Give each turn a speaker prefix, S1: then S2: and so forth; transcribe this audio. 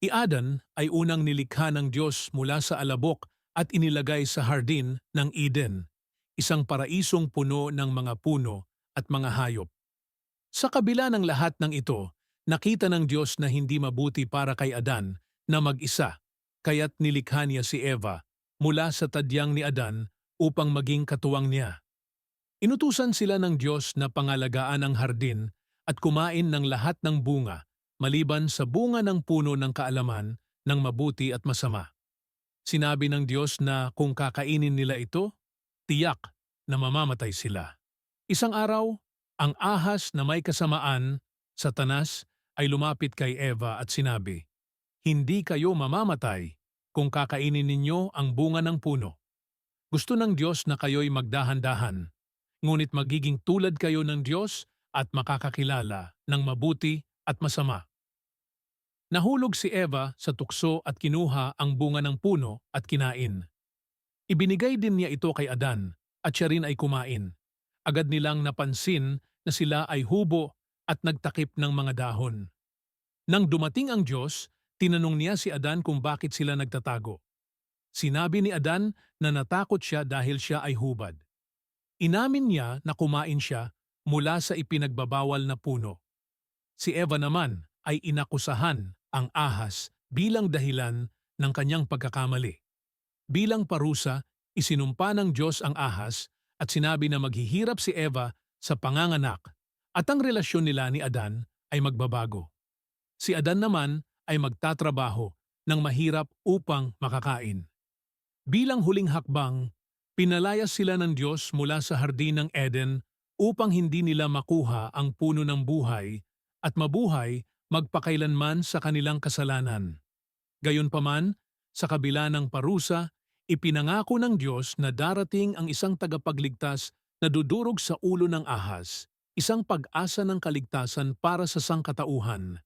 S1: Si Adan ay unang nilikha ng Diyos mula sa alabok at inilagay sa hardin ng Eden, isang paraisong puno ng mga puno at mga hayop. Sa kabila ng lahat ng ito, nakita ng Diyos na hindi mabuti para kay Adan na mag-isa, kaya't nilikha niya si Eva mula sa tadyang ni Adan upang maging katuwang niya. Inutusan sila ng Diyos na pangalagaan ang hardin at kumain ng lahat ng bunga, maliban sa bunga ng puno ng kaalaman ng mabuti at masama. Sinabi ng Diyos na kung kakainin nila ito, tiyak na mamamatay sila. Isang araw, ang ahas na may kasamaan, Satanas, ay lumapit kay Eva at sinabi, "Hindi kayo mamamatay kung kakainin ninyo ang bunga ng puno. Gusto ng Diyos na kayo'y magdahan-dahan, ngunit magiging tulad kayo ng Diyos at makakakilala ng mabuti at masama." Nahulog si Eva sa tukso at kinuha ang bunga ng puno at kinain. Ibinigay din niya ito kay Adan at siya rin ay kumain. Agad nilang napansin na sila ay hubo at nagtakip ng mga dahon. Nang dumating ang Diyos, tinanong niya si Adan kung bakit sila nagtatago. Sinabi ni Adan na natakot siya dahil siya ay hubad. Inamin niya na kumain siya mula sa ipinagbabawal na puno. Si Eva naman ay inakusahan ang ahas bilang dahilan ng kanyang pagkakamali. Bilang parusa, isinumpa ng Diyos ang ahas at sinabi na maghihirap si Eva sa panganganak at ang relasyon nila ni Adan ay magbabago. Si Adan naman ay magtatrabaho ng mahirap upang makakain. Bilang huling hakbang, pinalayas sila ng Diyos mula sa hardin ng Eden upang hindi nila makuha ang puno ng buhay at mabuhay magpakailanman sa kanilang kasalanan. Gayunpaman, sa kabila ng parusa, ipinangako ng Diyos na darating ang isang tagapagligtas na dudurog sa ulo ng ahas, isang pag-asa ng kaligtasan para sa sangkatauhan.